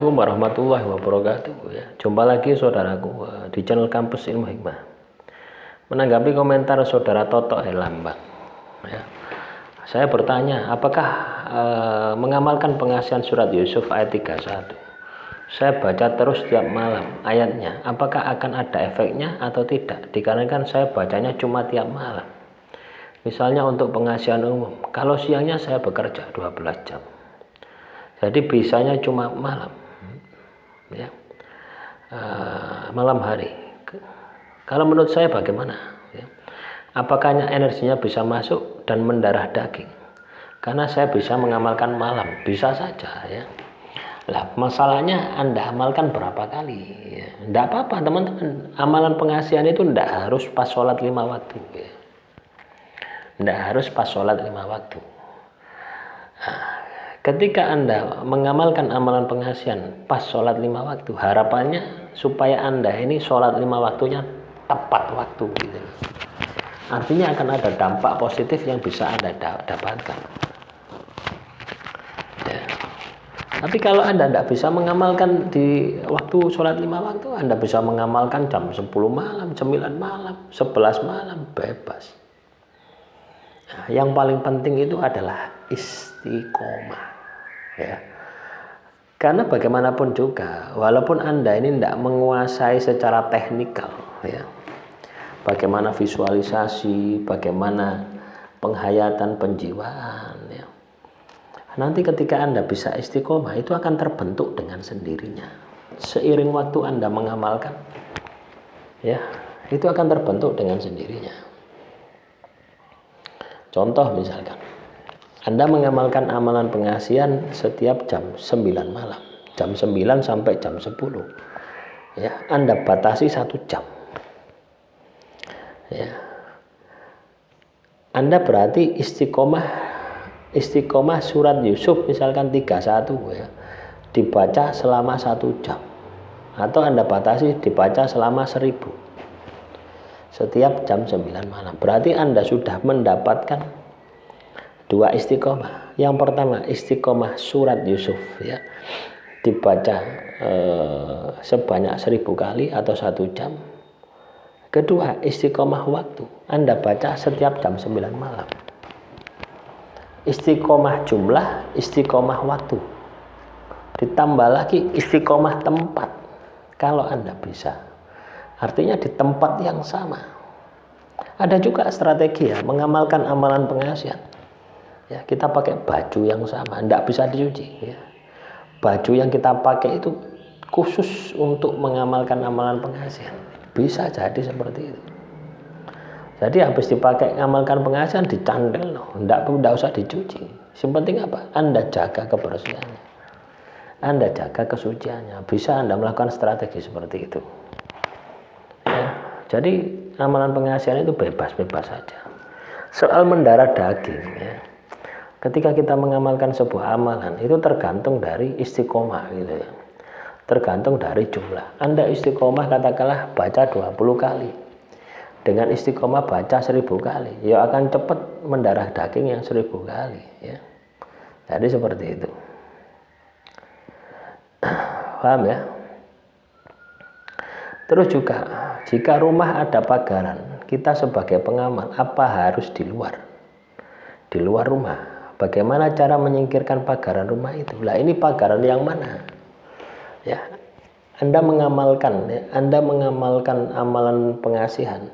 Assalamualaikum warahmatullahi wabarakatuh ya. Jumpa lagi saudaraku di channel Kampus Ilmu Hikmah. Menanggapi komentar saudara Toto Lambang ya. Saya bertanya, apakah mengamalkan pengasihan surat Yusuf ayat 31? Saya baca terus setiap malam ayatnya. Apakah akan ada efeknya atau tidak? Dikarenakan saya bacanya cuma tiap malam. Misalnya untuk pengasihan umum, kalau siangnya saya bekerja 12 jam. Jadi bisanya cuma malam. Ya, malam hari. Kalau menurut saya bagaimana ya? Apakah energinya bisa masuk dan mendarah daging? Karena saya bisa mengamalkan malam, bisa saja ya. Lah masalahnya Anda amalkan berapa kali ya? Tidak apa-apa teman-teman, amalan pengasihan itu tidak harus pas sholat 5 waktu ya. Tidak harus pas sholat 5 waktu. Ketika Anda mengamalkan amalan pengasihan pas sholat 5 waktu, harapannya supaya Anda ini sholat 5 waktunya tepat waktu gitu. Artinya akan ada dampak positif yang bisa Anda dapatkan ya. Tapi kalau Anda tidak bisa mengamalkan di waktu sholat 5 waktu, Anda bisa mengamalkan jam 10 malam, 9 malam, 11 malam, bebas. Nah, yang paling penting itu adalah istiqomah ya. Karena bagaimanapun juga, walaupun Anda ini tidak menguasai secara teknikal ya, bagaimana visualisasi, bagaimana penghayatan penjiwaan ya, nanti ketika Anda bisa istiqomah itu akan terbentuk dengan sendirinya. Seiring waktu Anda mengamalkan ya, itu akan terbentuk dengan sendirinya. Contoh misalkan Anda mengamalkan amalan pengasihan setiap jam 9 malam, jam 9 sampai jam 10 ya, Anda batasi 1 jam ya. Anda berarti istiqomah surat Yusuf misalkan 31 ya, dibaca selama 1 jam, atau Anda batasi dibaca selama 1000 setiap jam 9 malam. Berarti Anda sudah mendapatkan 2 istiqomah. Yang pertama istiqomah surat Yusuf ya, dibaca sebanyak 1000 kali atau 1 jam. Kedua istiqomah waktu, Anda baca setiap jam 9 malam. Istiqomah jumlah, istiqomah waktu, ditambah lagi istiqomah tempat kalau Anda bisa. Artinya di tempat yang sama. Ada juga strategi ya, mengamalkan amalan pengasihan ya, kita pakai baju yang sama, tidak bisa dicuci ya. Baju yang kita pakai itu khusus untuk mengamalkan amalan pengasihan, bisa jadi seperti itu. Jadi habis dipakai mengamalkan pengasihan dicandel loh, tidak usah dicuci. Yang penting apa? Anda jaga kebersihannya, Anda jaga kesuciannya. Bisa Anda melakukan strategi seperti itu ya. Jadi amalan pengasihan itu bebas-bebas saja. Soal mendarah daging ya, ketika kita mengamalkan sebuah amalan itu tergantung dari istiqomah gitu ya, tergantung dari jumlah. Anda istiqomah katakanlah baca 20 kali, dengan istiqomah baca 1000 kali, ya akan cepat mendarah daging yang 1000 kali ya. Jadi seperti itu. Paham ya? Terus juga jika rumah ada pagaran, kita sebagai pengamal apa harus di luar rumah? Bagaimana cara menyingkirkan pagaran rumah itu? Lah ini pagaran yang mana ya? Anda mengamalkan amalan pengasihan,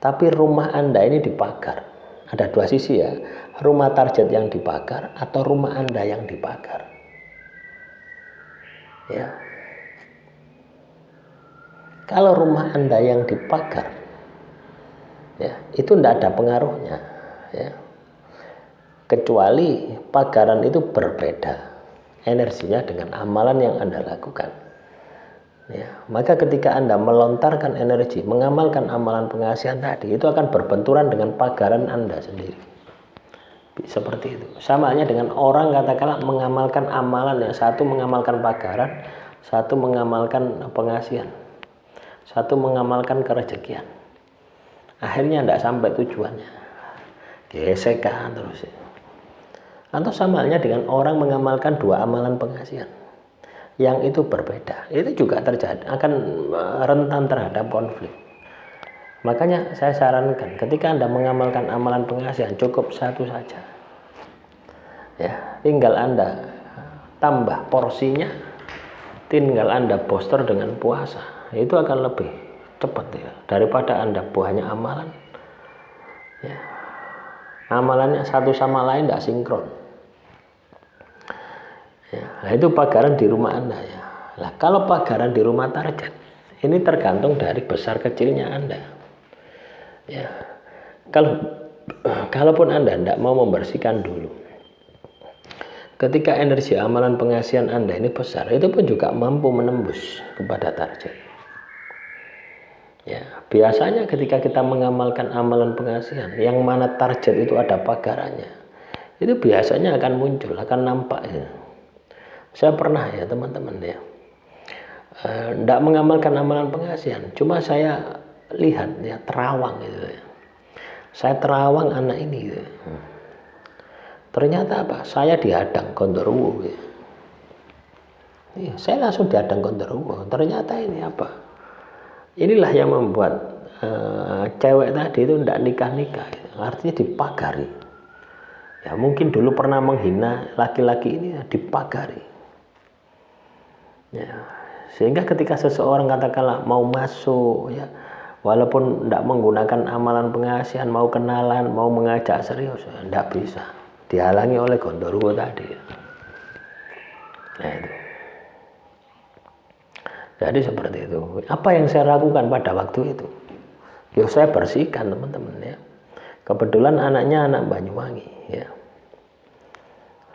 tapi rumah Anda ini dipagar. Ada 2 sisi ya, rumah target yang dipagar atau rumah Anda yang dipagar ya. Kalau rumah Anda yang dipagar ya, itu tidak ada pengaruhnya ya, kecuali pagaran itu berbeda energinya dengan amalan yang Anda lakukan ya. Maka ketika Anda melontarkan energi mengamalkan amalan pengasihan tadi, itu akan berbenturan dengan pagaran Anda sendiri. Seperti itu. Sama halnya dengan orang katakanlah mengamalkan amalan, yang satu mengamalkan pagaran, satu mengamalkan pengasihan, satu mengamalkan kerezekian. Akhirnya tidak sampai tujuannya, gesekan terus ya. Atau sama halnya dengan orang mengamalkan 2 amalan pengasihan, yang itu berbeda, itu juga terjadi, akan rentan terhadap konflik. Makanya saya sarankan ketika Anda mengamalkan amalan pengasihan cukup satu saja. Ya, tinggal Anda tambah porsinya, tinggal Anda booster dengan puasa. Itu akan lebih cepat ya daripada Anda banyak amalan. Ya. Amalannya satu sama lain tidak sinkron. Ya, nah itu pagaran di rumah Anda ya. Nah, kalau pagaran di rumah target, ini tergantung dari besar kecilnya Anda. Ya, kalaupun Anda tidak mau membersihkan dulu, ketika energi amalan pengasihan Anda ini besar, itu pun juga mampu menembus kepada target. Ya, biasanya ketika kita mengamalkan amalan pengasihan, yang mana target itu ada pagarannya, itu biasanya akan muncul, akan nampak ya. Saya pernah ya teman-teman ya, tidak mengamalkan amalan pengasihan, cuma saya lihat ya terawang gitu ya. Saya terawang anak ini gitu. Ternyata apa? Saya dihadang gondoruo gitu. Iya, saya langsung dihadang gondoruo. Ternyata ini apa? Inilah yang membuat cewek tadi itu tidak nikah-nikah gitu. Artinya dipagari ya. Mungkin dulu pernah menghina laki-laki ini ya, dipagari ya. Sehingga ketika seseorang katakanlah mau masuk ya, walaupun tidak menggunakan amalan pengasihan, mau kenalan, mau mengajak serius, tidak bisa, dihalangi oleh gondoruo tadi. Nah itu. Jadi seperti itu. Apa yang saya lakukan pada waktu itu? Ya saya bersihkan teman-teman ya. Kebetulan anaknya anak Banyuwangi ya.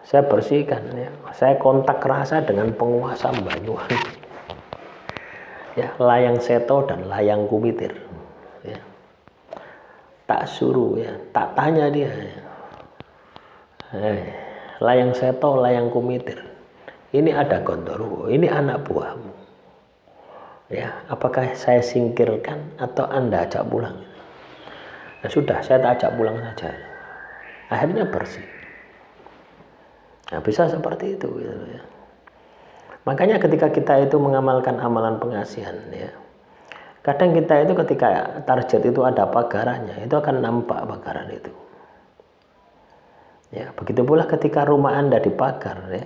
Saya bersihkan ya. Saya kontak rasa dengan penguasa Banyuwangi. Ya, Layang Seto dan Layang Kumitir. Ya. Tak suruh ya, tak tanya dia. Ya. Layang Seto, Layang Kumitir. Ini ada gondoruo, ini anak buahmu. Ya, apakah saya singkirkan atau Anda ajak pulang? Nah sudah, saya tak ajak pulang saja. Akhirnya bersih. Nah, bisa seperti itu gitu ya. Makanya ketika kita itu mengamalkan amalan pengasihan ya, kadang kita itu ketika target itu ada pagarannya, itu akan nampak pagaran itu. Ya, begitu pula ketika rumah Anda dipagar ya,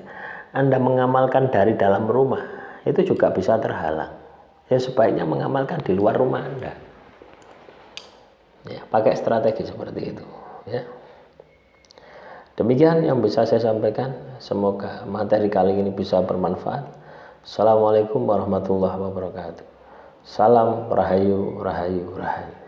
Anda mengamalkan dari dalam rumah, itu juga bisa terhalang. Ya sebaiknya mengamalkan di luar rumah Anda. Ya, pakai strategi seperti itu ya. Demikian yang bisa saya sampaikan. Semoga materi kali ini bisa bermanfaat. Assalamualaikum warahmatullahi wabarakatuh. Salam Rahayu, Rahayu, Rahayu.